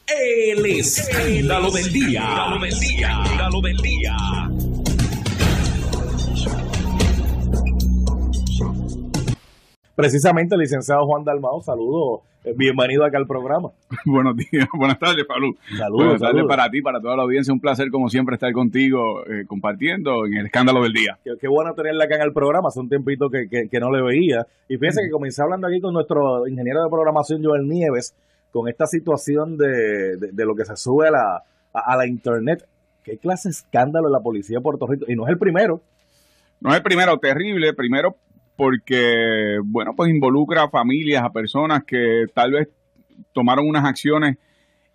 El escándalo del día. Escándalo del día. Precisamente, el licenciado Juan Dalmau, saludos, bienvenido acá al programa. Buenos días, buenas tardes, Falú. Buenas tardes para ti, para toda la audiencia, un placer como siempre estar contigo compartiendo en el escándalo del día. Qué bueno tenerla acá en el programa, hace un tiempito que no le veía. Y fíjense que comencé hablando aquí con nuestro ingeniero de programación, Joel Nieves, con esta situación de lo que se sube a la internet. ¿Qué clase de escándalo en la policía de Puerto Rico? Y no es el primero. No es el primero, terrible, primero porque, bueno, pues involucra a familias, a personas que tal vez tomaron unas acciones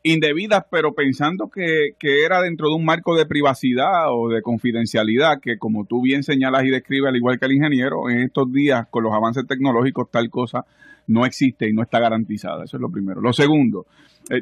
indebidas, pero pensando que era dentro de un marco de privacidad o de confidencialidad, que como tú bien señalas y describes, al igual que el ingeniero, en estos días, con los avances tecnológicos, tal cosa no existe y no está garantizada. Eso es lo primero. Lo segundo,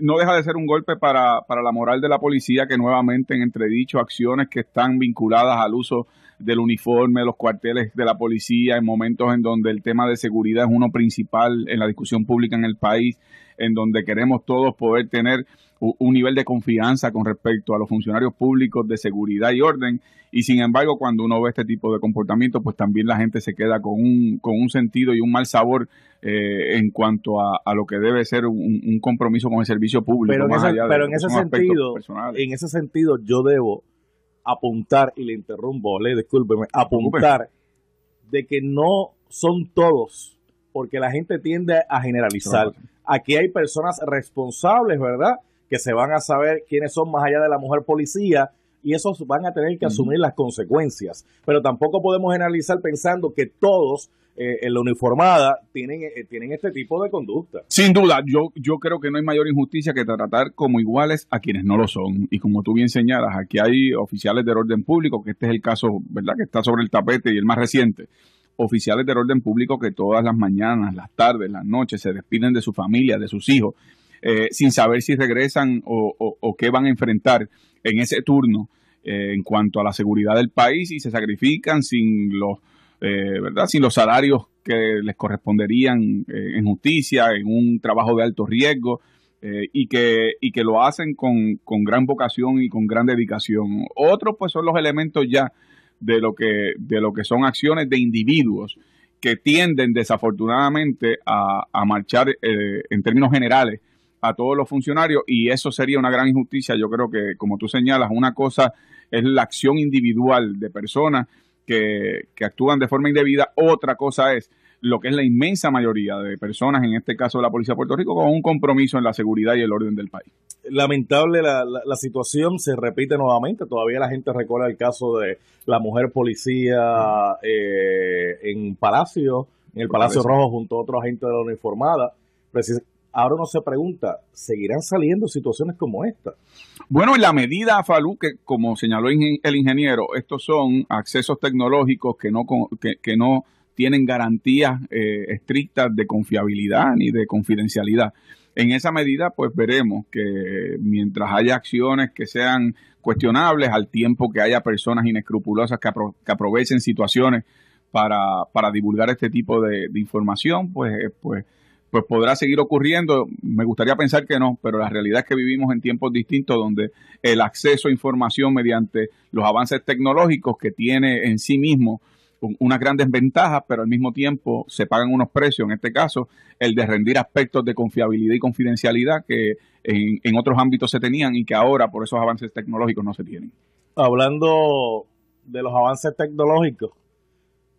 no deja de ser un golpe para la moral de la policía, que nuevamente en entredicho acciones que están vinculadas al uso del uniforme, los cuarteles de la policía, en momentos en donde el tema de seguridad es uno principal en la discusión pública en el país, en donde queremos todos poder tener un nivel de confianza con respecto a los funcionarios públicos de seguridad y orden, y sin embargo cuando uno ve este tipo de comportamiento, pues también la gente se queda con un sentido y un mal sabor en cuanto a lo que debe ser un compromiso con el servicio público. Pero en ese sentido yo debo apuntar, y le interrumpo, discúlpeme, apuntar de que no son todos, porque la gente tiende a generalizar. Aquí hay personas responsables, ¿verdad?, que se van a saber quiénes son más allá de la mujer policía, y esos van a tener que asumir las consecuencias. Pero tampoco podemos generalizar pensando que todos en la uniformada tienen este tipo de conducta. Sin duda, yo creo que no hay mayor injusticia que tratar como iguales a quienes no lo son. Y como tú bien señalas, aquí hay oficiales del orden público, que este es el caso, ¿verdad?, que está sobre el tapete y el más reciente. Oficiales del orden público que todas las mañanas, las tardes, las noches se despiden de su familia, de sus hijos, sin saber si regresan o qué van a enfrentar en ese turno en cuanto a la seguridad del país, y se sacrifican sin los salarios que les corresponderían en justicia, en un trabajo de alto riesgo, y que lo hacen con gran vocación y con gran dedicación. Otros pues son los elementos ya de lo que son acciones de individuos que tienden desafortunadamente a marchar en términos generales a todos los funcionarios, y eso sería una gran injusticia. Yo creo que, como tú señalas, una cosa es la acción individual de personas que actúan de forma indebida, otra cosa es lo que es la inmensa mayoría de personas, en este caso de la Policía de Puerto Rico, con un compromiso en la seguridad y el orden del país. Lamentable la situación, se repite nuevamente. Todavía la gente recuerda el caso de la mujer policía en el Palacio Rojo, junto a otro agente de la uniformada. Ahora uno se pregunta, ¿seguirán saliendo situaciones como esta? Bueno, en la medida, Falú, que como señaló el ingeniero, estos son accesos tecnológicos que no tienen garantías estrictas de confiabilidad ni de confidencialidad. En esa medida, pues veremos que mientras haya acciones que sean cuestionables, al tiempo que haya personas inescrupulosas que aprovechen situaciones para divulgar este tipo de información, pues podrá seguir ocurriendo. Me gustaría pensar que no, pero la realidad es que vivimos en tiempos distintos donde el acceso a información mediante los avances tecnológicos, que tiene en sí mismo unas grandes ventajas, pero al mismo tiempo se pagan unos precios, en este caso el de rendir aspectos de confiabilidad y confidencialidad que en otros ámbitos se tenían y que ahora por esos avances tecnológicos no se tienen. Hablando de los avances tecnológicos,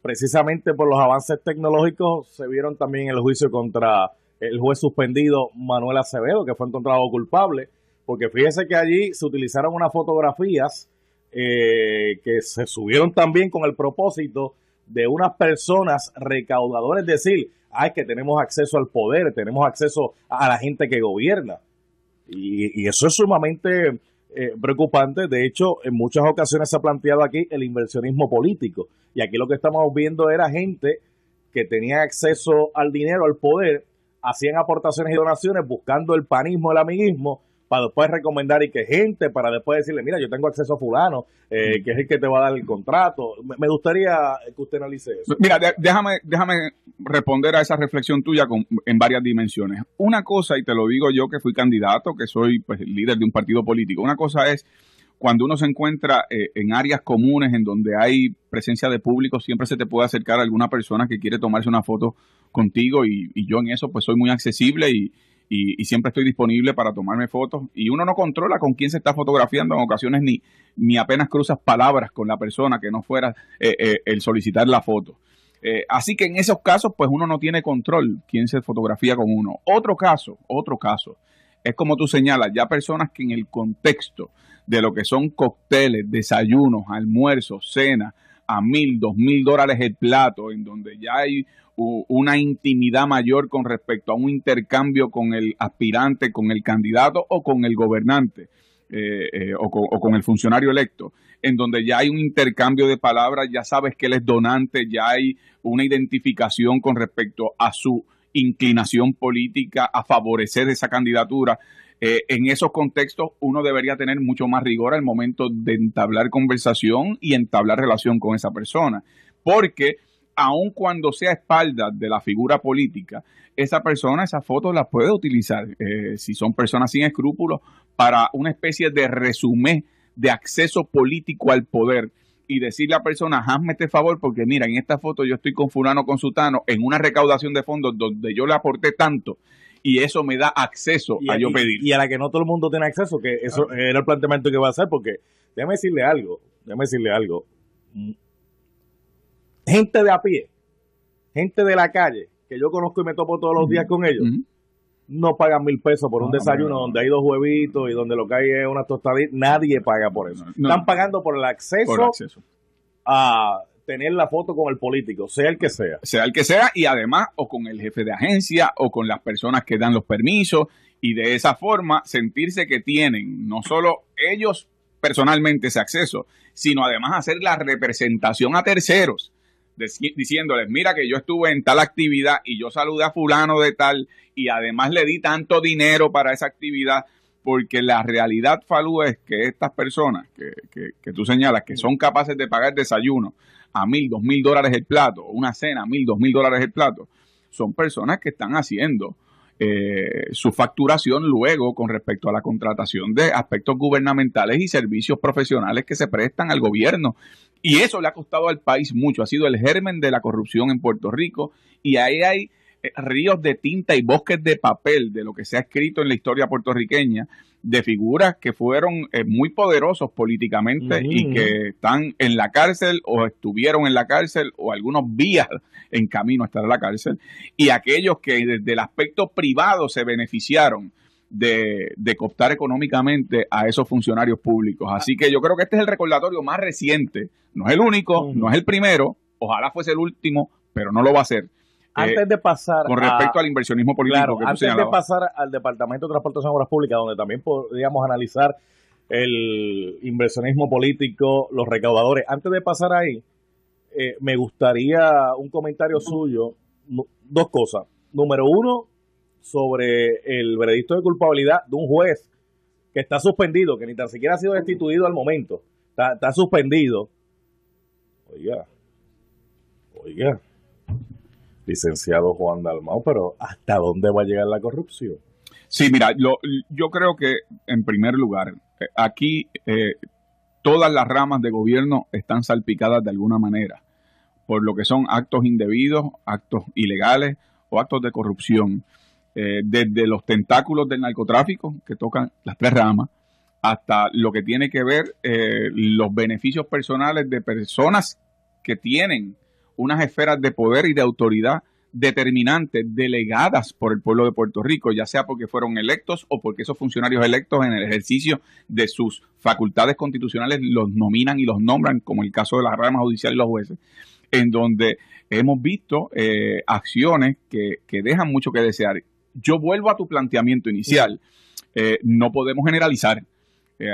precisamente por los avances tecnológicos se vieron también el juicio contra el juez suspendido Manuel Acevedo, que fue encontrado culpable, porque fíjese que allí se utilizaron unas fotografías que se subieron también con el propósito de unas personas recaudadoras, es decir, que tenemos acceso al poder, tenemos acceso a la gente que gobierna, y eso es sumamente preocupante. De hecho, en muchas ocasiones se ha planteado aquí el inversionismo político, y aquí lo que estamos viendo era gente que tenía acceso al dinero, al poder, hacían aportaciones y donaciones buscando el panismo, el amiguismo, para después recomendar y que gente, para después decirle, mira, yo tengo acceso a fulano, que es el que te va a dar el contrato. Me gustaría que usted analice eso. Mira, déjame responder a esa reflexión tuya en varias dimensiones. Una cosa, y te lo digo yo que fui candidato, que soy pues líder de un partido político, una cosa es cuando uno se encuentra en áreas comunes en donde hay presencia de público, siempre se te puede acercar a alguna persona que quiere tomarse una foto contigo y yo en eso pues soy muy accesible y siempre estoy disponible para tomarme fotos. Y uno no controla con quién se está fotografiando, en ocasiones ni apenas cruzas palabras con la persona que no fuera el solicitar la foto. Así que en esos casos pues uno no tiene control quién se fotografía con uno. Otro caso, es como tú señalas, ya personas que en el contexto de lo que son cócteles, desayunos, almuerzos, cenas, a $1,000, $2,000 el plato, en donde ya hay una intimidad mayor con respecto a un intercambio con el aspirante, con el candidato o con el gobernante o con el funcionario electo, en donde ya hay un intercambio de palabras, ya sabes que él es donante, ya hay una identificación con respecto a su inclinación política a favorecer esa candidatura. En esos contextos uno debería tener mucho más rigor al momento de entablar conversación y entablar relación con esa persona, porque aun cuando sea a espaldas de la figura política, esa persona, esas fotos las puede utilizar, si son personas sin escrúpulos, para una especie de resumen de acceso político al poder y decirle a la persona, hazme este favor porque mira, en esta foto yo estoy con fulano, con sutano, en una recaudación de fondos donde yo le aporté tanto y eso me da acceso a yo pedir. Y a la que no todo el mundo tiene acceso, que eso era el planteamiento que iba a hacer, porque déjame decirle algo. Gente de a pie, gente de la calle, que yo conozco y me topo todos los días con ellos, no pagan $1,000 por un desayuno donde hay 2 huevitos y donde lo que hay es una tostadita. Nadie paga por eso. Están pagando por el acceso a tener la foto con el político, sea el que sea. Sea el que sea, y además o con el jefe de agencia o con las personas que dan los permisos, y de esa forma sentirse que tienen no solo ellos personalmente ese acceso, sino además hacer la representación a terceros, diciéndoles, mira que yo estuve en tal actividad y yo saludé a fulano de tal y además le di tanto dinero para esa actividad, porque la realidad, Falú, es que estas personas que tú señalas que son capaces de pagar desayuno a $1,000, $2,000 el plato, o una cena a $1,000, $2,000 el plato, son personas que están haciendo su facturación luego con respecto a la contratación de aspectos gubernamentales y servicios profesionales que se prestan al gobierno. Y eso le ha costado al país mucho, ha sido el germen de la corrupción en Puerto Rico, y ahí hay ríos de tinta y bosques de papel de lo que se ha escrito en la historia puertorriqueña, de figuras que fueron muy poderosos políticamente y que están en la cárcel o estuvieron en la cárcel o algunos vías en camino a estar en la cárcel, y aquellos que desde el aspecto privado se beneficiaron de cooptar económicamente a esos funcionarios públicos. Así que yo creo que este es el recordatorio más reciente, no es el único, no es el primero, ojalá fuese el último, pero no lo va a ser. Antes de pasar con respecto al inversionismo político, claro, que tú antes señalabas, de pasar al Departamento de Transportación y Obras Públicas, donde también podríamos analizar el inversionismo político, los recaudadores, antes de pasar ahí, me gustaría un comentario suyo, 2 cosas. Número 1, sobre el veredicto de culpabilidad de un juez que está suspendido, que ni tan siquiera ha sido destituido al momento, está suspendido. Oiga, licenciado Juan Dalmau, pero ¿hasta dónde va a llegar la corrupción? Sí, mira, yo creo que en primer lugar, aquí todas las ramas de gobierno están salpicadas de alguna manera por lo que son actos indebidos, actos ilegales o actos de corrupción. Desde los tentáculos del narcotráfico, que tocan las 3 ramas, hasta lo que tiene que ver los beneficios personales de personas que tienen unas esferas de poder y de autoridad determinantes, delegadas por el pueblo de Puerto Rico, ya sea porque fueron electos o porque esos funcionarios electos en el ejercicio de sus facultades constitucionales los nominan y los nombran, como el caso de la rama judicial y los jueces, en donde hemos visto acciones que dejan mucho que desear. Yo vuelvo a tu planteamiento inicial. No podemos generalizar.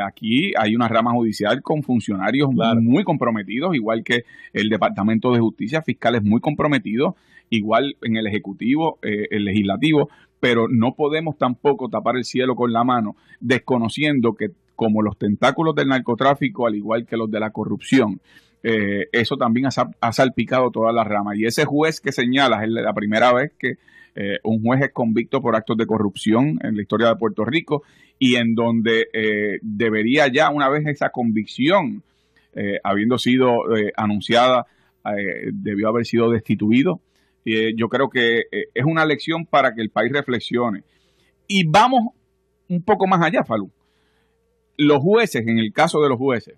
Aquí hay una rama judicial con funcionarios muy comprometidos, igual que el Departamento de Justicia, fiscales muy comprometidos, igual en el Ejecutivo, el Legislativo, pero no podemos tampoco tapar el cielo con la mano, desconociendo que como los tentáculos del narcotráfico, al igual que los de la corrupción, eso también ha salpicado todas las ramas. Y ese juez que señalas es la primera vez que un juez es convicto por actos de corrupción en la historia de Puerto Rico, y en donde debería ya, una vez esa convicción habiendo sido anunciada, debió haber sido destituido. Yo creo que es una lección para que el país reflexione. Y vamos un poco más allá, Falú. Los jueces, en el caso de los jueces,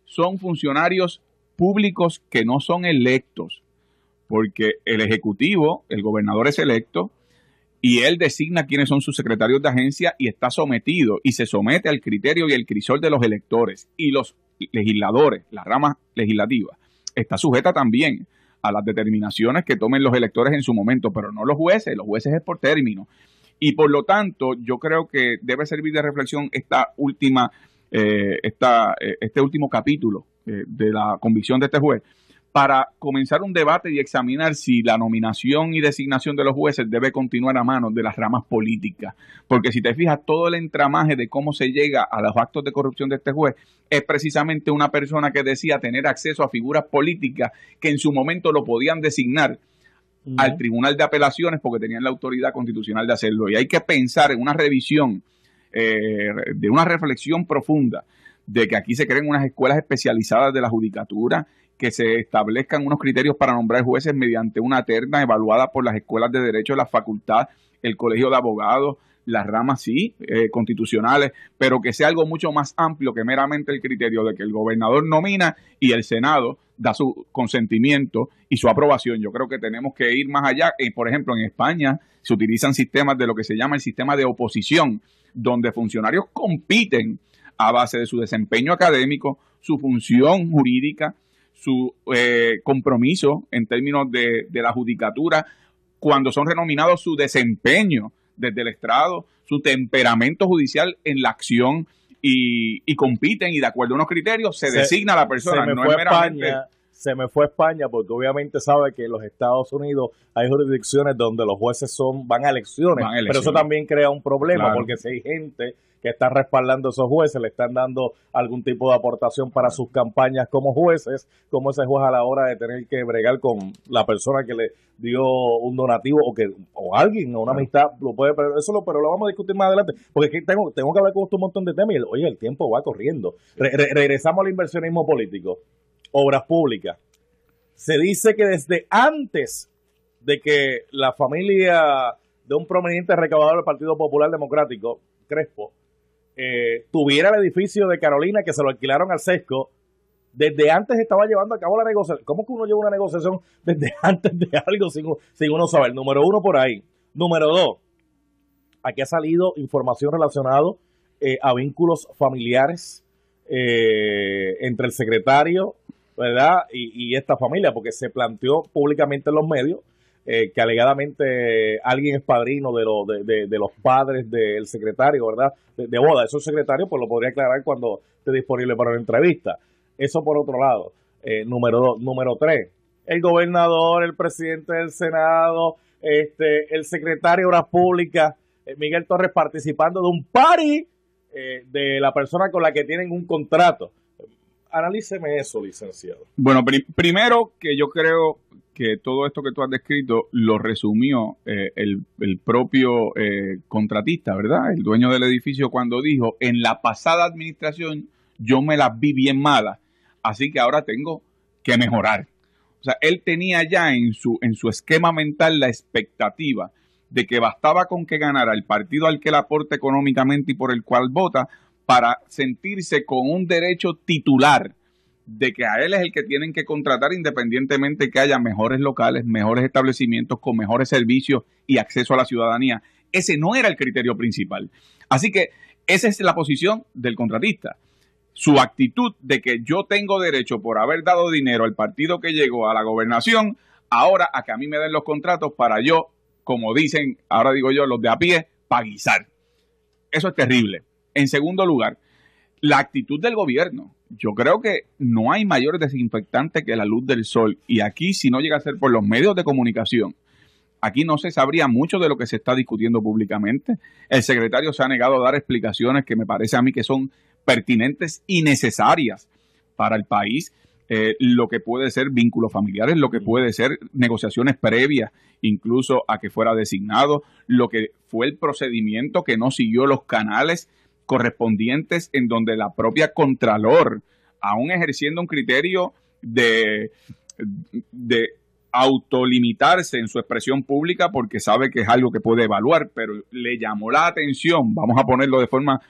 son funcionarios públicos que no son electos, porque el Ejecutivo, el gobernador es electo, y él designa quiénes son sus secretarios de agencia y está sometido y se somete al criterio y el crisol de los electores. Y los legisladores, la rama legislativa, está sujeta también a las determinaciones que tomen los electores en su momento, pero no los jueces es por término. Y por lo tanto, yo creo que debe servir de reflexión este último capítulo de la convicción de este juez, para comenzar un debate y examinar si la nominación y designación de los jueces debe continuar a manos de las ramas políticas. Porque si te fijas, todo el entramaje de cómo se llega a los actos de corrupción de este juez es precisamente una persona que decía tener acceso a figuras políticas que en su momento lo podían designar al Tribunal de Apelaciones porque tenían la autoridad constitucional de hacerlo. Y hay que pensar en una revisión, de una reflexión profunda, de que aquí se creen unas escuelas especializadas de la judicatura, que se establezcan unos criterios para nombrar jueces mediante una terna evaluada por las escuelas de derecho, la facultad, el colegio de abogados, las ramas constitucionales, pero que sea algo mucho más amplio que meramente el criterio de que el gobernador nomina y el Senado da su consentimiento y su aprobación. Yo creo que tenemos que ir más allá. Por ejemplo, en España se utilizan sistemas de lo que se llama el sistema de oposición, donde funcionarios compiten a base de su desempeño académico, su función jurídica, su compromiso en términos de la judicatura, cuando son renominados, su desempeño desde el estrado, su temperamento judicial en la acción, y compiten, y de acuerdo a unos criterios se designa a la persona. Se me fue a España porque obviamente sabe que en los Estados Unidos hay jurisdicciones donde los jueces van a elecciones, pero eso también crea un problema, claro, porque si hay gente que está respaldando a esos jueces, le están dando algún tipo de aportación para sus campañas como jueces, como ese juez a la hora de tener que bregar con la persona que le dio un donativo o alguien, o una amistad, pero lo vamos a discutir más adelante, porque es que tengo que hablar con usted un montón de temas y el tiempo va corriendo. Regresamos al inversionismo político. Obras públicas. Se dice que desde antes de que la familia de un prominente recaudador del Partido Popular Democrático, Crespo, tuviera el edificio de Carolina que se lo alquilaron al Sesco, desde antes estaba llevando a cabo la negociación. ¿Cómo que uno lleva una negociación desde antes de algo sin uno saber? Número uno, por ahí. Número dos, aquí ha salido información relacionada a vínculos familiares entre el secretario, ¿verdad? Y esta familia, porque se planteó públicamente en los medios que alegadamente alguien es padrino de los padres del secretario, ¿verdad? De boda. Eso el secretario pues lo podría aclarar cuando esté disponible para una entrevista. Eso por otro lado. Número dos. Número tres, el gobernador, el presidente del Senado, el secretario de Obras Públicas, Miguel Torres, participando de un party de la persona con la que tienen un contrato. Analíceme eso, licenciado. Bueno, primero que yo creo que todo esto que tú has descrito lo resumió el propio contratista, ¿verdad? El dueño del edificio, cuando dijo: en la pasada administración yo me las vi bien malas, así que ahora tengo que mejorar. O sea, él tenía ya en su esquema mental la expectativa de que bastaba con que ganara el partido al que le aporta económicamente y por el cual vota, para sentirse con un derecho titular de que a él es el que tienen que contratar, independientemente que haya mejores locales, mejores establecimientos con mejores servicios y acceso a la ciudadanía. Ese no era el criterio principal. Así que esa es la posición del contratista. Su actitud de que yo tengo derecho, por haber dado dinero al partido que llegó a la gobernación, ahora a que a mí me den los contratos para yo, como dicen, ahora digo yo, los de a pie, paguizar. Eso es terrible. En segundo lugar, la actitud del gobierno. Yo creo que no hay mayor desinfectante que la luz del sol. Y aquí, si no llega a ser por los medios de comunicación, aquí no se sabría mucho de lo que se está discutiendo públicamente. El secretario se ha negado a dar explicaciones que me parece a mí que son pertinentes y necesarias para el país. Lo que puede ser vínculos familiares, lo que puede ser negociaciones previas, incluso a que fuera designado, lo que fue el procedimiento que no siguió los canales correspondientes, en donde la propia Contralor, aún ejerciendo un criterio de autolimitarse en su expresión pública porque sabe que es algo que puede evaluar, pero le llamó la atención, vamos a ponerlo de forma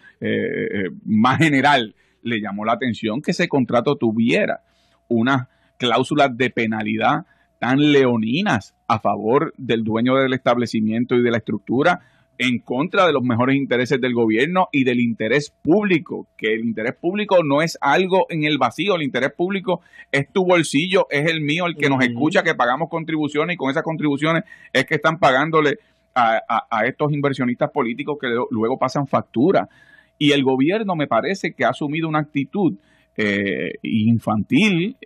más general, le llamó la atención que ese contrato tuviera unas cláusulas de penalidad tan leoninas a favor del dueño del establecimiento y de la estructura, en contra de los mejores intereses del gobierno y del interés público, que el interés público no es algo en el vacío, el interés público es tu bolsillo, es el mío, el que nos escucha, que pagamos contribuciones, y con esas contribuciones es que están pagándole a estos inversionistas políticos que luego pasan factura. Y el gobierno me parece que ha asumido una actitud infantil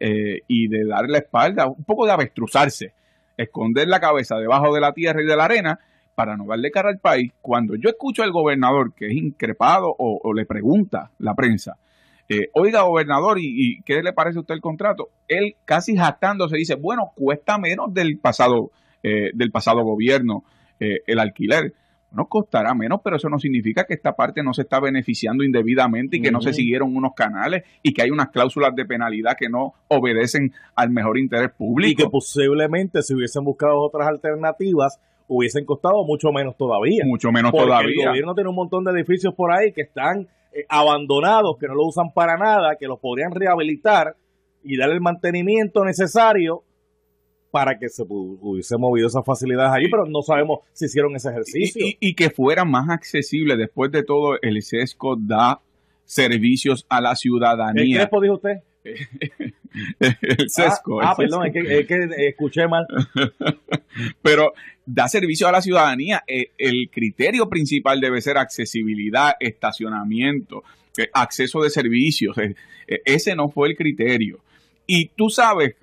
y de darle la espalda, un poco de avestruzarse, esconder la cabeza debajo de la tierra y de la arena para no darle cara al país. Cuando yo escucho al gobernador que es increpado o le pregunta la prensa, oiga, gobernador, ¿y qué le parece a usted el contrato? Él casi jactándose dice, bueno, cuesta menos del pasado gobierno el alquiler. No costará menos, pero eso no significa que esta parte no se está beneficiando indebidamente y que no se siguieron unos canales y que hay unas cláusulas de penalidad que no obedecen al mejor interés público. Y que posiblemente si hubiesen buscado otras alternativas hubiesen costado mucho menos todavía. Mucho menos porque todavía. El gobierno tiene un montón de edificios por ahí que están abandonados, que no lo usan para nada, que los podrían rehabilitar y darle el mantenimiento necesario para que se hubiese movido esas facilidades allí, pero no sabemos si hicieron ese ejercicio. Y que fuera más accesible. Después de todo, el SESCO da servicios a la ciudadanía. ¿Qué Crespo dijo usted? El SESCO. Perdón, es que escuché mal. Pero da servicio a la ciudadanía. El criterio principal debe ser accesibilidad, estacionamiento, acceso de servicios. Ese no fue el criterio. Y tú sabes,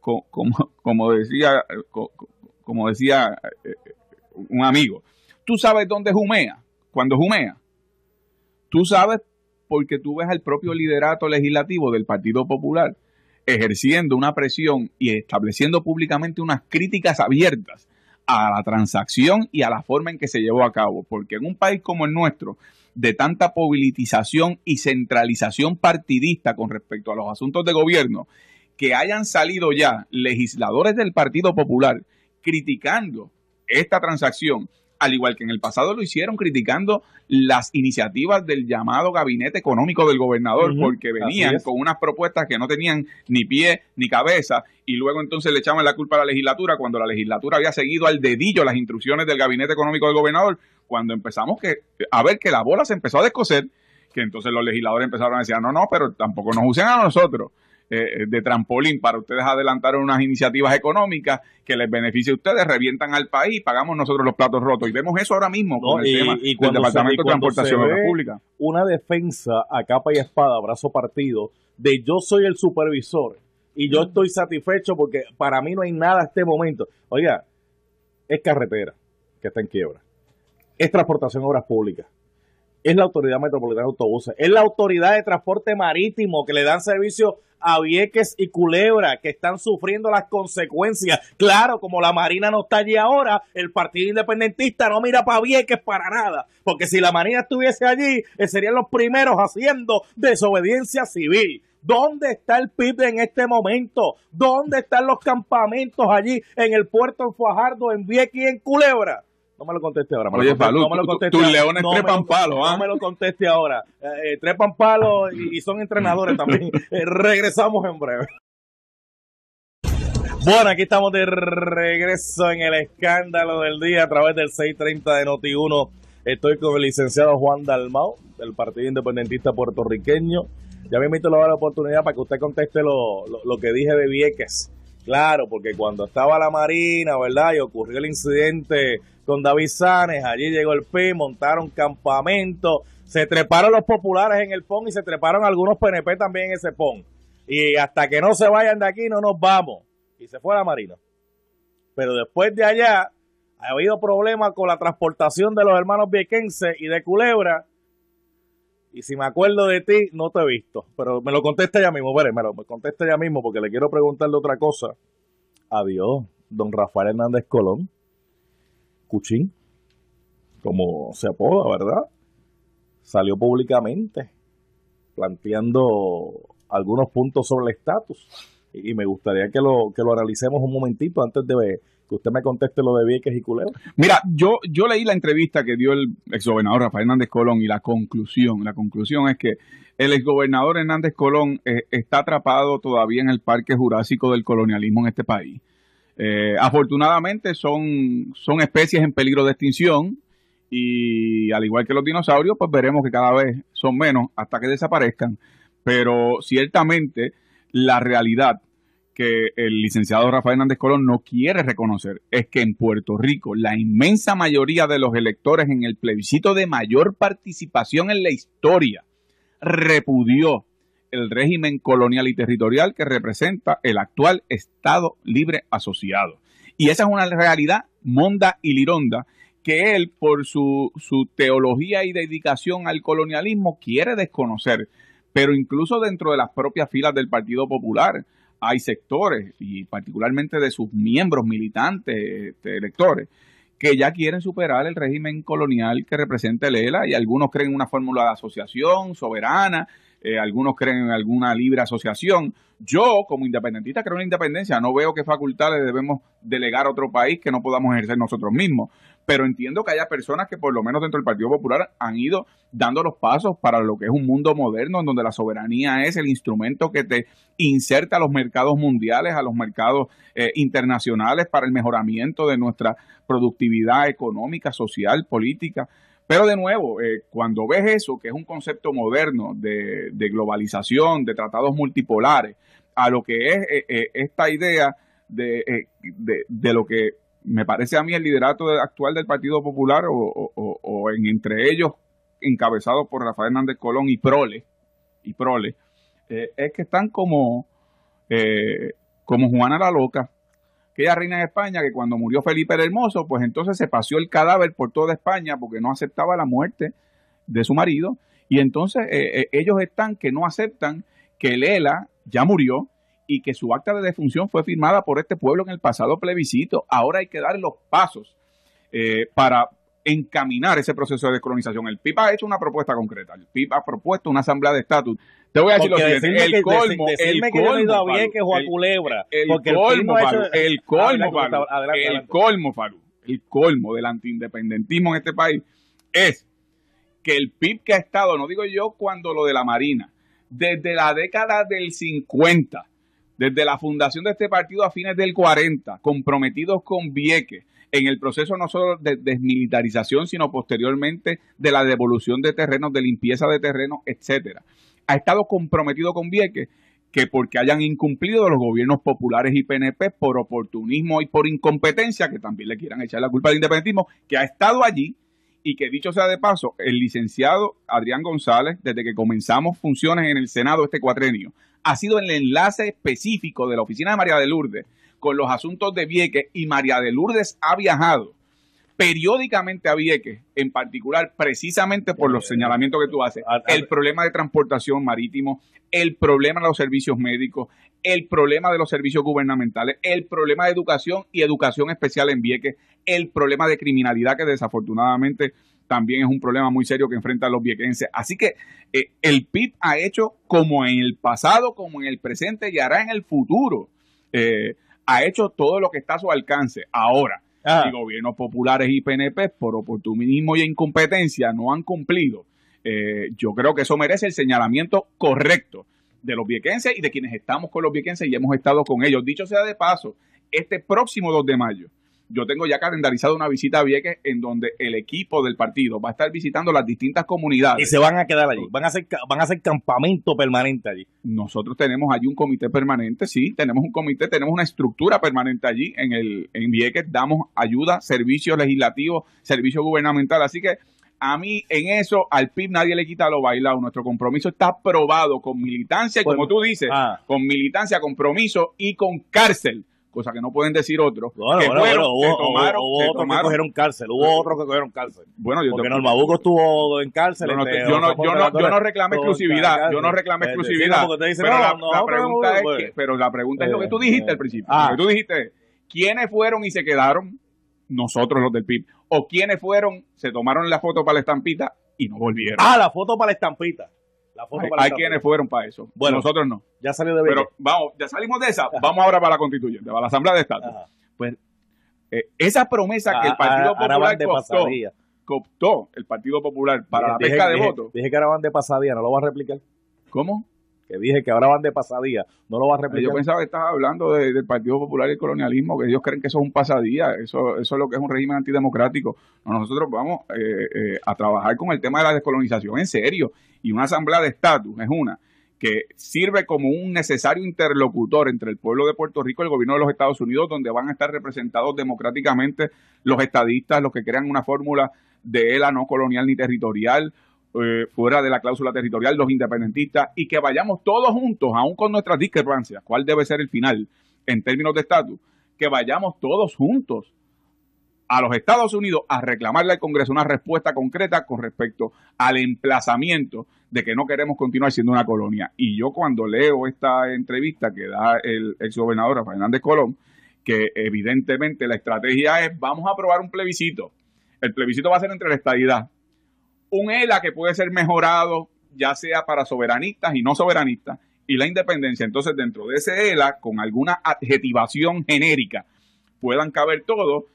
como decía un amigo, tú sabes dónde jumea, cuando jumea. Tú sabes porque tú ves al propio liderato legislativo del Partido Popular ejerciendo una presión y estableciendo públicamente unas críticas abiertas a la transacción y a la forma en que se llevó a cabo. Porque en un país como el nuestro, de tanta politización y centralización partidista con respecto a los asuntos de gobierno, que hayan salido ya legisladores del Partido Popular criticando esta transacción, al igual que en el pasado lo hicieron criticando las iniciativas del llamado gabinete económico del gobernador, porque venían con unas propuestas que no tenían ni pie ni cabeza, y luego entonces le echaban la culpa a la legislatura cuando la legislatura había seguido al dedillo las instrucciones del gabinete económico del gobernador. Cuando empezamos a ver que la bola se empezó a descoser, que entonces los legisladores empezaron a decir, no, pero tampoco nos usen a nosotros de trampolín para ustedes adelantar unas iniciativas económicas que les beneficie a ustedes, revientan al país y pagamos nosotros los platos rotos. Y vemos eso ahora mismo con el tema del Departamento de Transportación de la República. Una defensa a capa y espada, brazo partido, de yo soy el supervisor y yo estoy satisfecho porque para mí no hay nada a este momento. Oiga, es carretera que está en quiebra, es transportación obras públicas, es la Autoridad Metropolitana de Autobuses, es la Autoridad de Transporte Marítimo que le dan servicio a Vieques y Culebra, que están sufriendo las consecuencias. Claro, como la Marina no está allí ahora, el Partido Independentista no mira para Vieques para nada, porque si la Marina estuviese allí, serían los primeros haciendo desobediencia civil. ¿Dónde está el PIB en este momento? ¿Dónde están los campamentos allí en el puerto en Fajardo, en Vieques y en Culebra? No me lo conteste ahora. Oye, Falú, tus leones trepan palos, ¿ah? No me lo conteste ahora. Trepan palos y son entrenadores también. Regresamos en breve. Bueno, aquí estamos de regreso en el escándalo del día a través del 630 de Noti1. Estoy con el licenciado Juan Dalmau, del Partido Independentista Puertorriqueño. Ya me invito a dar la oportunidad para que usted conteste lo que dije de Vieques. Claro, porque cuando estaba la Marina, ¿verdad? Y ocurrió el incidente con David Sanes, allí llegó el PIB, montaron campamento, se treparon los populares en el PON y se treparon algunos PNP también en ese PON. Y hasta que no se vayan de aquí no nos vamos. Y se fue a la Marina. Pero después de allá, ha habido problemas con la transportación de los hermanos viequenses y de Culebra, y si me acuerdo de ti, no te he visto. Pero me lo contesta ya mismo, me contesta ya mismo, porque le quiero preguntarle otra cosa. Adiós, don Rafael Hernández Colón, Cuchín, como se apoda, ¿verdad? Salió públicamente planteando algunos puntos sobre el estatus, y me gustaría que lo analicemos un momentito antes de que usted me conteste lo de Vieques y Culebra. Mira, yo leí la entrevista que dio el exgobernador Rafael Hernández Colón, y la conclusión es que el exgobernador Hernández Colón está atrapado todavía en el parque jurásico del colonialismo en este país. Afortunadamente son especies en peligro de extinción, y al igual que los dinosaurios, pues veremos que cada vez son menos hasta que desaparezcan. Pero ciertamente la realidad que el licenciado Rafael Hernández Colón no quiere reconocer es que en Puerto Rico la inmensa mayoría de los electores en el plebiscito de mayor participación en la historia repudió el régimen colonial y territorial que representa el actual Estado Libre Asociado. Y esa es una realidad monda y lironda que él, por su teología y dedicación al colonialismo, quiere desconocer. Pero incluso dentro de las propias filas del Partido Popular hay sectores, y particularmente de sus miembros militantes, electores, que ya quieren superar el régimen colonial que representa el ELA, y algunos creen en una fórmula de asociación soberana, algunos creen en alguna libre asociación. Yo, como independentista, creo en la independencia. No veo qué facultades debemos delegar a otro país que no podamos ejercer nosotros mismos. Pero entiendo que haya personas que, por lo menos dentro del Partido Popular, han ido dando los pasos para lo que es un mundo moderno, en donde la soberanía es el instrumento que te inserta a los mercados mundiales, a los mercados internacionales, para el mejoramiento de nuestra productividad económica, social, política. Pero de nuevo, cuando ves eso, que es un concepto moderno de globalización, de tratados multipolares, a lo que es esta idea de lo que me parece a mí el liderato actual del Partido Popular, o entre ellos encabezados por Rafael Hernández Colón y Prole, es que están como Juana la Loca, aquella reina de España que cuando murió Felipe el Hermoso, pues entonces se paseó el cadáver por toda España porque no aceptaba la muerte de su marido, y entonces ellos están que no aceptan que el ELA ya murió y que su acta de defunción fue firmada por este pueblo en el pasado plebiscito. Ahora hay que dar los pasos para encaminar ese proceso de descolonización. El PIB ha hecho una propuesta concreta. El PIB ha propuesto una asamblea de estatus. Te voy a decir lo siguiente. El colmo, el colmo del antiindependentismo en este país es que el PIB que ha estado, no digo yo cuando lo de la Marina, desde la década del 50, desde la fundación de este partido a fines del 40, comprometidos con Vieques en el proceso no solo de desmilitarización, sino posteriormente de la devolución de terrenos, de limpieza de terrenos, etcétera. Ha estado comprometido con Vieques, que porque hayan incumplido los gobiernos populares y PNP por oportunismo y por incompetencia, que también le quieran echar la culpa al independentismo, que ha estado allí, y que dicho sea de paso, el licenciado Adrián González, desde que comenzamos funciones en el Senado este cuatrenio, ha sido el enlace específico de la oficina de María de Lourdes con los asuntos de Vieques, y María de Lourdes ha viajado periódicamente a Vieques, en particular precisamente por los señalamientos que tú haces, el problema de transportación marítimo, el problema de los servicios médicos, el problema de los servicios gubernamentales, el problema de educación y educación especial en Vieques, el problema de criminalidad, que desafortunadamente también es un problema muy serio que enfrentan los viequenses. Así que el PIB ha hecho, como en el pasado, como en el presente y hará en el futuro, ha hecho todo lo que está a su alcance. Ahora, si gobiernos populares y PNP por oportunismo y incompetencia no han cumplido, yo creo que eso merece el señalamiento correcto de los viequenses y de quienes estamos con los viequenses y hemos estado con ellos. Dicho sea de paso, este próximo 2 de mayo, yo tengo ya calendarizado una visita a Vieques, en donde el equipo del partido va a estar visitando las distintas comunidades. Y se van a quedar allí, van a hacer campamento permanente allí. Nosotros tenemos allí un comité permanente, sí, tenemos un comité, tenemos una estructura permanente allí en Vieques, damos ayuda, servicios legislativos, servicio gubernamental, así que a mí en eso, al PIB nadie le quita lo bailado. Nuestro compromiso está aprobado con militancia, y como tú dices, con militancia, compromiso y con cárcel cosa que no pueden decir otros, Hubo otros que cogieron cárcel, Bueno, porque Normabuco estuvo en cárcel. Yo no reclamé exclusividad, pero la pregunta es lo que tú dijiste al principio. Lo que tú dijiste, ¿quiénes fueron y se quedaron? Nosotros, los del PIB. ¿O quiénes fueron, se tomaron la foto para la estampita y no volvieron? La foto para la estampita. Hay quienes fueron para eso. Bueno, nosotros no. Ya salió de Vélez. Pero vamos, ya salimos de esa. Vamos ahora para la constituyente, para la Asamblea de Estatus. Pues esa promesa que el Partido Popular cooptó el Partido Popular para la pesca de votos. Dije que ahora van de pasadía, ¿no lo vas a replicar? ¿Cómo? Que dije que ahora van de pasadía, no lo vas a replicar. Yo pensaba que estabas hablando del Partido Popular y el colonialismo, que ellos creen que eso es un pasadía, eso es lo que es un régimen antidemocrático. Nosotros vamos a trabajar con el tema de la descolonización en serio, y una asamblea de estatus es una que sirve como un necesario interlocutor entre el pueblo de Puerto Rico y el gobierno de los Estados Unidos, donde van a estar representados democráticamente los estadistas, los que crean una fórmula de ELA no colonial ni territorial, fuera de la cláusula territorial, los independentistas, y que vayamos todos juntos, aún con nuestras discrepancias, cuál debe ser el final en términos de estatus, que vayamos todos juntos a los Estados Unidos a reclamarle al Congreso una respuesta concreta con respecto al emplazamiento de que no queremos continuar siendo una colonia. Y yo cuando leo esta entrevista que da el exgobernador Fernández Colón, que evidentemente la estrategia es vamos a aprobar un plebiscito. El plebiscito va a ser entre la estadidad, un ELA que puede ser mejorado ya sea para soberanistas y no soberanistas, y la independencia. Entonces dentro de ese ELA, con alguna adjetivación genérica, puedan caber todos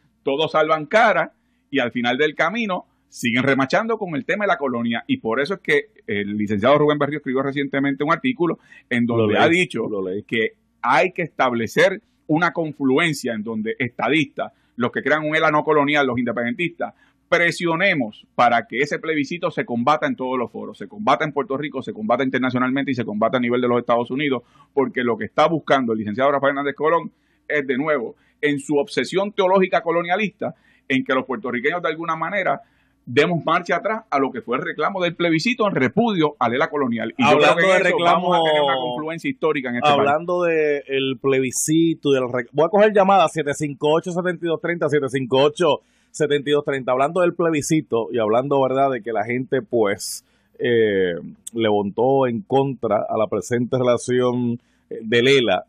salvan cara, y al final del camino siguen remachando con el tema de la colonia. Y por eso es que el licenciado Rubén Berrío escribió recientemente un artículo en donde ha dicho que hay que establecer una confluencia en donde estadistas, los que crean un ELA no colonial, los independentistas, presionemos para que ese plebiscito se combata en todos los foros, se combata en Puerto Rico, se combata internacionalmente y se combata a nivel de los Estados Unidos, porque lo que está buscando el licenciado Rafael Hernández Colón es, de nuevo, en su obsesión teológica colonialista, en que los puertorriqueños de alguna manera demos marcha atrás a lo que fue el reclamo del plebiscito en repudio al ELA colonial. Y hablando yo creo que de reclamo, vamos a tener una confluencia histórica en este país. Hablando del plebiscito, voy a coger llamada 758-7230, 758-7230, hablando del plebiscito y hablando, ¿verdad?, de que la gente, pues, le votó en contra a la presente relación del ELA.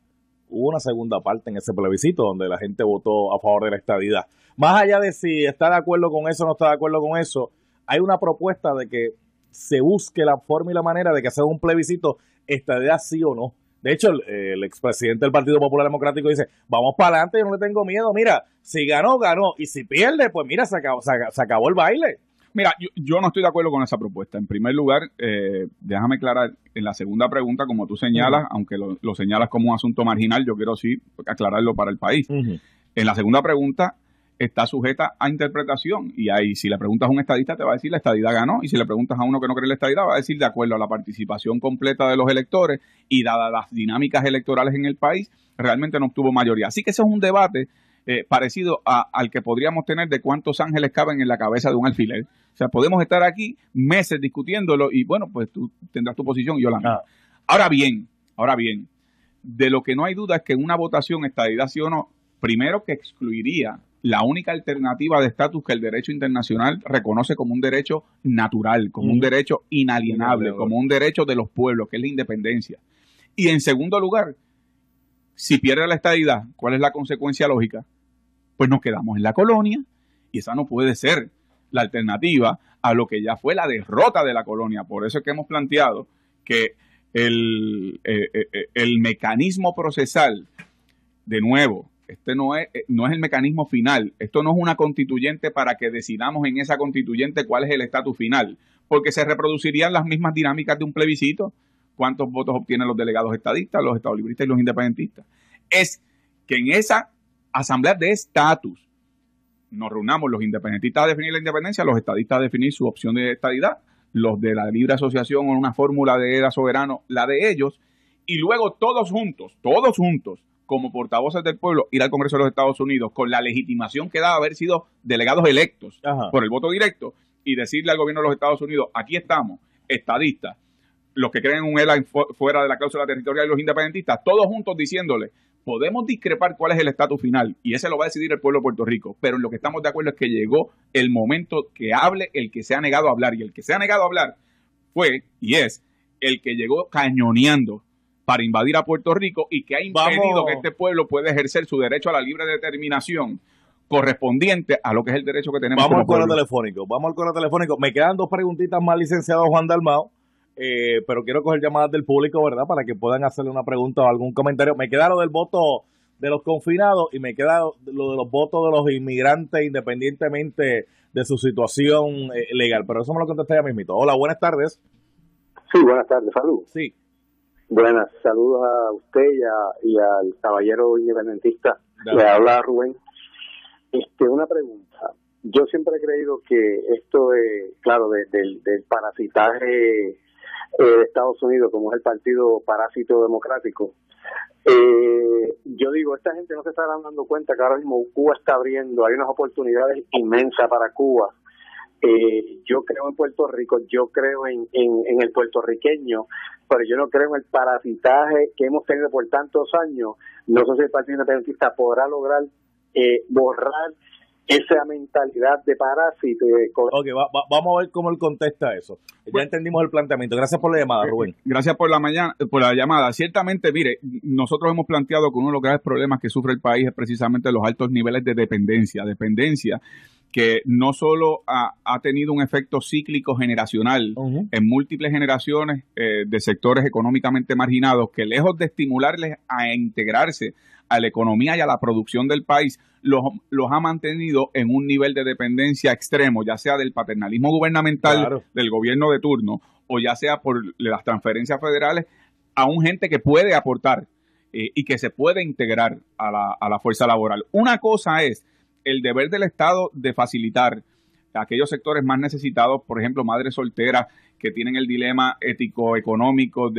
Hubo una segunda parte en ese plebiscito donde la gente votó a favor de la estadidad. Más allá de si está de acuerdo con eso o no está de acuerdo con eso, hay una propuesta de que se busque la forma y la manera de que sea un plebiscito estadidad sí o no. De hecho, el expresidente del Partido Popular Democrático dice, vamos para adelante, yo no le tengo miedo. Mira, si ganó, ganó. Y si pierde, pues mira, se acabó el baile. Mira, yo no estoy de acuerdo con esa propuesta. En primer lugar, déjame aclarar, en la segunda pregunta, como tú señalas, aunque lo señalas como un asunto marginal, yo quiero sí aclararlo para el país. En la segunda pregunta está sujeta a interpretación, y ahí si le preguntas a un estadista te va a decir la estadidad ganó, y si le preguntas a uno que no cree en la estadidad va a decir de acuerdo a la participación completa de los electores y dadas las dinámicas electorales en el país, realmente no obtuvo mayoría. Así que ese es un debate parecido al que podríamos tener de cuántos ángeles caben en la cabeza de un alfiler. O sea, podemos estar aquí meses discutiéndolo y bueno, pues tú tendrás tu posición y yo la mía. Ahora bien, de lo que no hay duda es que en una votación estadidad sí o no, primero que excluiría la única alternativa de estatus que el derecho internacional reconoce como un derecho natural, como un derecho inalienable, como un derecho de los pueblos, que es la independencia. Y en segundo lugar, si pierde la estadidad, ¿cuál es la consecuencia lógica? Pues nos quedamos en la colonia, y esa no puede ser la alternativa a lo que ya fue la derrota de la colonia. Por eso es que hemos planteado que el mecanismo procesal, de nuevo, no es el mecanismo final. Esto no es una constituyente para que decidamos en esa constituyente cuál es el estatus final, porque se reproducirían las mismas dinámicas de un plebiscito. ¿Cuántos votos obtienen los delegados estadistas, los estadolibristas y los independentistas? Es que en esa asamblea de estatus nos reunamos los independentistas a definir la independencia, los estadistas a definir su opción de estadidad, los de la libre asociación o una fórmula de ELA soberano, la de ellos, y luego todos juntos, como portavoces del pueblo, ir al Congreso de los Estados Unidos con la legitimación que da haber sido delegados electos por el voto directo y decirle al gobierno de los Estados Unidos, aquí estamos, estadistas, los que creen en un ELA fuera de la cláusula territorial y los independentistas, todos juntos diciéndole, Podemos discrepar cuál es el estatus final y ese lo va a decidir el pueblo de Puerto Rico, pero en lo que estamos de acuerdo es que llegó el momento que hable el que se ha negado a hablar, y el que se ha negado a hablar fue y es el que llegó cañoneando para invadir a Puerto Rico y que ha impedido que este pueblo pueda ejercer su derecho a la libre determinación correspondiente a lo que es el derecho que tenemos. Vamos al correo telefónico. Me quedan 2 preguntitas más, licenciado Juan Dalmau. Pero quiero coger llamadas del público, ¿verdad? Para que puedan hacerle una pregunta o algún comentario. Me queda lo del voto de los confinados y me queda lo de los votos de los inmigrantes independientemente de su situación legal. Pero eso me lo contesté ya mismito. Hola, buenas tardes. Sí, buenas tardes, salud. Sí. Buenas, saludos a usted y al caballero independentista. Dale. Le habla Rubén. Una pregunta. Yo siempre he creído que esto claro, del parasitaje de Estados Unidos, como es el partido parásito democrático, yo digo, esta gente no se está dando cuenta que ahora mismo Cuba está abriendo, hay unas oportunidades inmensas para Cuba. Yo creo en Puerto Rico, yo creo en el puertorriqueño, pero yo no creo en el parasitaje que hemos tenido por tantos años. No sé si el Partido Independentista podrá lograr borrar esa mentalidad de parásito. Ok, vamos a ver cómo él contesta eso. Ya entendimos el planteamiento. Gracias por la llamada, Rubén. Gracias por la llamada. Ciertamente, mire, nosotros hemos planteado que uno de los graves problemas que sufre el país es precisamente los altos niveles de dependencia que no solo ha tenido un efecto cíclico generacional en múltiples generaciones de sectores económicamente marginados, que lejos de estimularles a integrarse a la economía y a la producción del país, los ha mantenido en un nivel de dependencia extremo, ya sea del paternalismo gubernamental, claro, del gobierno de turno, o ya sea por las transferencias federales a un gente que puede aportar y que se puede integrar a la fuerza laboral. Una cosa es el deber del Estado de facilitar a aquellos sectores más necesitados, por ejemplo, madres solteras que tienen el dilema ético-económico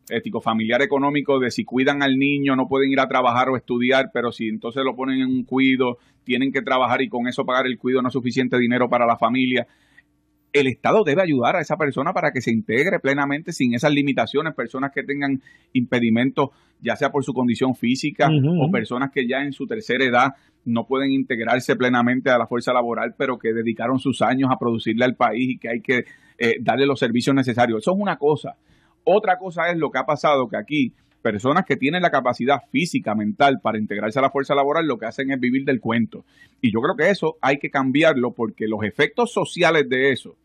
ético-familiar económico de si cuidan al niño no pueden ir a trabajar o estudiar, pero si entonces lo ponen en un cuido, tienen que trabajar y con eso pagar el cuido no es suficiente dinero para la familia. El Estado debe ayudar a esa persona para que se integre plenamente sin esas limitaciones, personas que tengan impedimentos, ya sea por su condición física o personas que ya en su tercera edad no pueden integrarse plenamente a la fuerza laboral, pero que dedicaron sus años a producirle al país y que hay que darle los servicios necesarios. Eso es una cosa. Otra cosa es lo que ha pasado, que aquí personas que tienen la capacidad física, mental para integrarse a la fuerza laboral, lo que hacen es vivir del cuento. Y yo creo que eso hay que cambiarlo porque los efectos sociales de eso,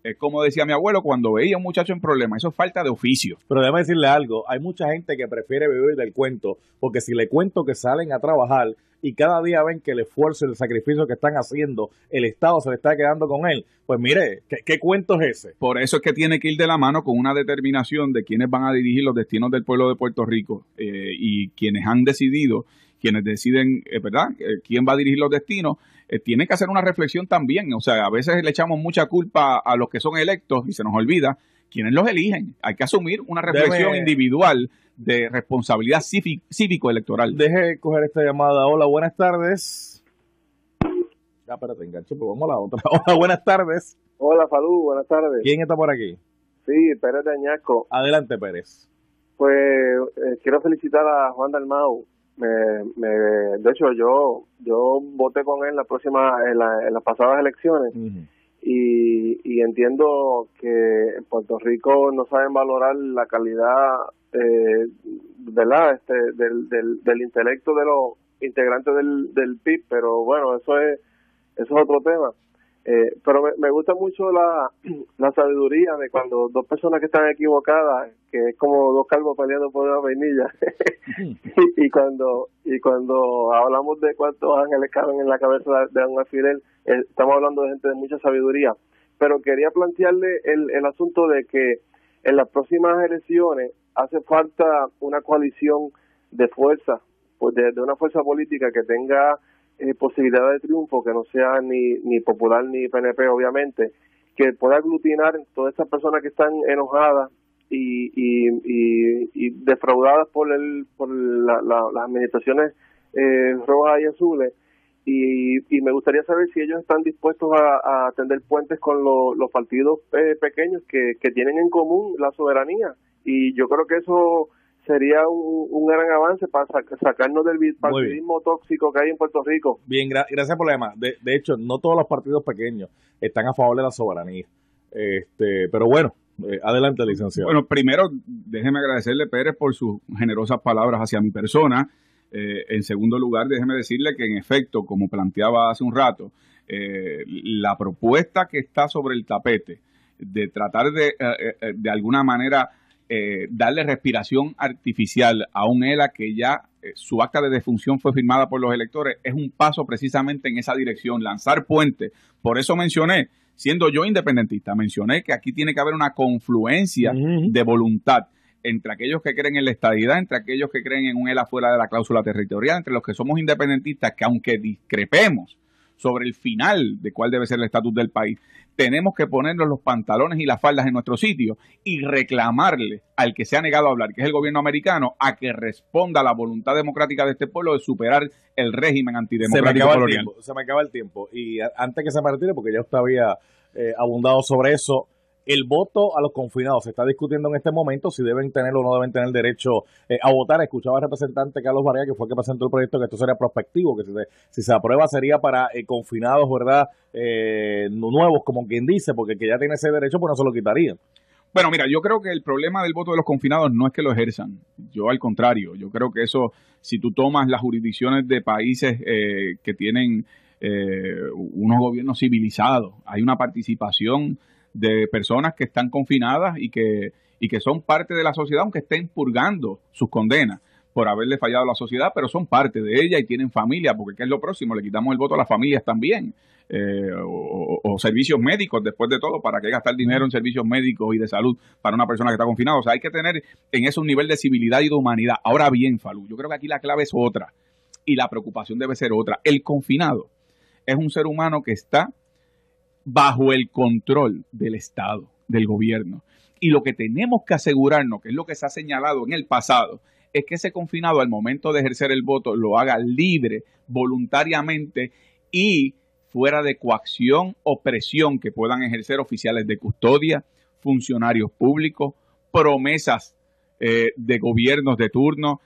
es como decía mi abuelo, cuando veía a un muchacho en problemas, eso es falta de oficio. Pero déjame decirle algo, hay mucha gente que prefiere vivir del cuento, porque si le cuento que salen a trabajar y cada día ven que el esfuerzo y el sacrificio que están haciendo, el Estado se le está quedando con él, pues mire, ¿qué cuento es ese? Por eso es que tiene que ir de la mano con una determinación de quiénes van a dirigir los destinos del pueblo de Puerto Rico y quienes han decidido, quienes deciden, ¿verdad?, quién va a dirigir los destinos, tienen que hacer una reflexión también. O sea, a veces le echamos mucha culpa a los que son electos y se nos olvida quienes los eligen. Hay que asumir una reflexión individual de responsabilidad cívico-electoral. Deje coger esta llamada. Hola, buenas tardes. Ya, espérate, engancho, pues vamos a la otra. Hola, buenas tardes. Hola, salud, buenas tardes. ¿Quién está por aquí? Sí, Pérez de Añasco. Adelante, Pérez. Pues quiero felicitar a Juan Dalmau. De hecho, yo voté con él en las pasadas elecciones. Y entiendo que en Puerto Rico no saben valorar la calidad ¿verdad? Del intelecto de los integrantes del PIB, pero bueno, eso es otro tema. Pero me gusta mucho la sabiduría de cuando dos personas que están equivocadas, que es como dos calvos peleando por una vainilla, y cuando hablamos de cuántos ángeles caben en la cabeza de un alfiler, estamos hablando de gente de mucha sabiduría. Pero quería plantearle el asunto de que en las próximas elecciones hace falta una coalición de fuerza, pues de una fuerza política que tenga posibilidad de triunfo, que no sea ni popular ni PNP, obviamente, que pueda aglutinar todas estas personas que están enojadas y defraudadas por las administraciones rojas y azules, y me gustaría saber si ellos están dispuestos a tender puentes con los partidos pequeños que tienen en común la soberanía, y yo creo que eso sería un gran avance para sacarnos del bipartidismo tóxico que hay en Puerto Rico. Bien, gracias por la llamada. De hecho, no todos los partidos pequeños están a favor de la soberanía. Pero bueno, adelante, licenciado. Bueno, primero, déjeme agradecerle, Pérez, por sus generosas palabras hacia mi persona. En segundo lugar, déjeme decirle que, en efecto, como planteaba hace un rato, la propuesta que está sobre el tapete de tratar de alguna manera darle respiración artificial a un ELA que ya su acta de defunción fue firmada por los electores, es un paso precisamente en esa dirección, lanzar puentes. Por eso mencioné, siendo yo independentista, mencioné que aquí tiene que haber una confluencia de voluntad entre aquellos que creen en la estadidad, entre aquellos que creen en un ELA fuera de la cláusula territorial, entre los que somos independentistas, que aunque discrepemos sobre el final de cuál debe ser el estatus del país, tenemos que ponernos los pantalones y las faldas en nuestro sitio y reclamarle al que se ha negado a hablar, que es el gobierno americano, a que responda a la voluntad democrática de este pueblo de superar el régimen antidemocrático colonial. Se me acaba el tiempo. Y antes que se me retire, porque ya usted había abundado sobre eso, el voto a los confinados se está discutiendo en este momento si deben tener o no deben tener derecho a votar. Escuchaba al representante Carlos Varela, que fue el que presentó el proyecto, que esto sería prospectivo, que si se aprueba sería para confinados, ¿verdad? Nuevos, como quien dice, porque el que ya tiene ese derecho, pues no se lo quitarían. Bueno, mira, yo creo que el problema del voto de los confinados no es que lo ejerzan. Yo, al contrario, yo creo que eso, si tú tomas las jurisdicciones de países que tienen unos gobiernos civilizados, hay una participación de personas que están confinadas y que son parte de la sociedad, aunque estén purgando sus condenas por haberle fallado a la sociedad, pero son parte de ella y tienen familia, porque ¿qué es lo próximo? Le quitamos el voto a las familias también, o servicios médicos, después de todo, ¿para qué gastar dinero en servicios médicos y de salud para una persona que está confinada? O sea, hay que tener en eso un nivel de civilidad y de humanidad. Ahora bien, Falú, yo creo que aquí la clave es otra, y la preocupación debe ser otra. El confinado es un ser humano que está bajo el control del Estado, del gobierno. Y lo que tenemos que asegurarnos, que es lo que se ha señalado en el pasado, es que ese confinado al momento de ejercer el voto lo haga libre, voluntariamente y fuera de coacción o presión que puedan ejercer oficiales de custodia, funcionarios públicos, promesas de gobiernos de turno,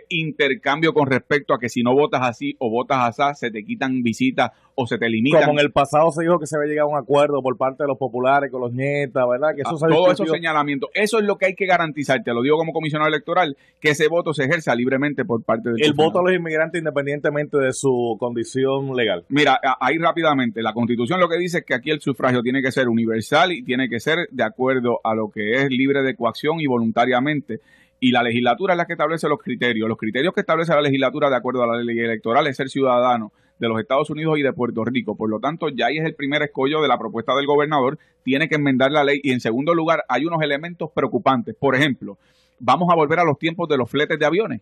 intercambio con respecto a que si no votas así o votas así, se te quitan visitas o se te limitan. Como en el pasado se dijo que se había llegado a un acuerdo por parte de los populares con los nietas, ¿verdad? Que eso todos esos señalamientos, eso es lo que hay que garantizar, te lo digo como comisionado electoral, que ese voto se ejerza libremente por parte del voto a los inmigrantes independientemente de su condición legal. Mira, ahí rápidamente, la Constitución lo que dice es que aquí el sufragio tiene que ser universal y tiene que ser de acuerdo a lo que es libre de coacción y voluntariamente. Y la legislatura es la que establece los criterios. Los criterios que establece la legislatura de acuerdo a la ley electoral es ser ciudadano de los Estados Unidos y de Puerto Rico. Por lo tanto, ya ahí es el primer escollo de la propuesta del gobernador. Tiene que enmendar la ley. Y en segundo lugar, hay unos elementos preocupantes. Por ejemplo, vamos a volver a los tiempos de los fletes de aviones,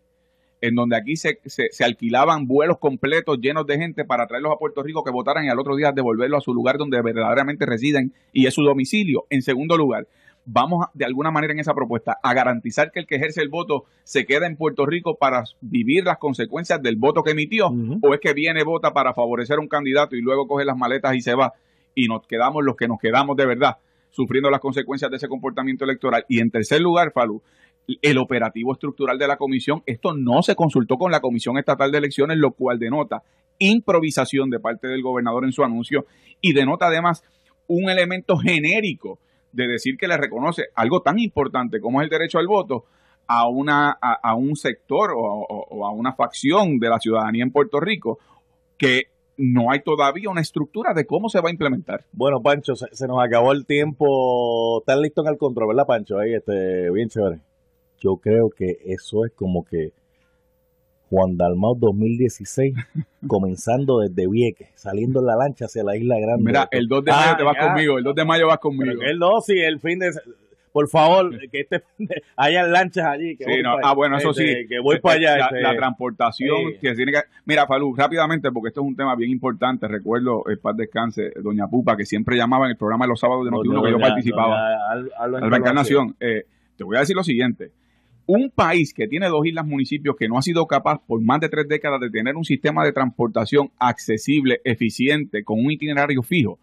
en donde aquí se alquilaban vuelos completos llenos de gente para traerlos a Puerto Rico, que votaran y al otro día devolverlos a su lugar donde verdaderamente residen y es su domicilio. En segundo lugar, vamos de alguna manera en esa propuesta a garantizar que el que ejerce el voto se queda en Puerto Rico para vivir las consecuencias del voto que emitió, o es que viene, vota para favorecer a un candidato y luego coge las maletas y se va, y nos quedamos los que nos quedamos de verdad, sufriendo las consecuencias de ese comportamiento electoral. Y en tercer lugar, Falú, el operativo estructural de la comisión, esto no se consultó con la Comisión Estatal de Elecciones, lo cual denota improvisación de parte del gobernador en su anuncio y denota además un elemento genérico de decir que le reconoce algo tan importante como es el derecho al voto a un sector o a una facción de la ciudadanía en Puerto Rico que no hay todavía una estructura de cómo se va a implementar. Bueno, Pancho, se nos acabó el tiempo. ¿Estás listo en el control, verdad, Pancho? Ahí, bien chévere. Yo creo que eso es como que Juan Dalmau 2016, comenzando desde Vieques, saliendo en la lancha hacia la Isla Grande. Mira, el 2 de mayo te vas conmigo, el 2 de mayo vas conmigo. Pero el 2, sí, el fin de... Por favor, que hayan lanchas allí. Que sí, no, bueno, eso sí. Que voy para allá. La transportación, que tiene que... Mira, Falú, rápidamente, porque esto es un tema bien importante. Recuerdo, el paz descanse, doña Pupa, que siempre llamaba en el programa de los sábados de Noti1 que yo participaba. Alba Encarnación. Te voy a decir lo siguiente. Un país que tiene 2 islas municipios que no ha sido capaz por más de 3 décadas de tener un sistema de transportación accesible, eficiente, con un itinerario fijo,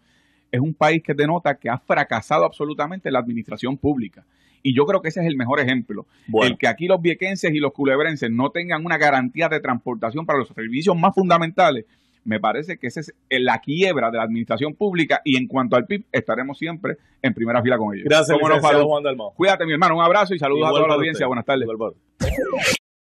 es un país que denota que ha fracasado absolutamente la administración pública. Y yo creo que ese es el mejor ejemplo. Bueno. El que aquí los viequenses y los culebrenses no tengan una garantía de transportación para los servicios más fundamentales, me parece que esa es la quiebra de la administración pública, y en cuanto al PIB estaremos siempre en primera fila con ellos. Gracias, ¿Cómo no, licenciado Falú? Juan Dalmau. Cuídate, mi hermano, un abrazo y saludos Igual a toda la para audiencia. usted. Buenas tardes. Igual para usted.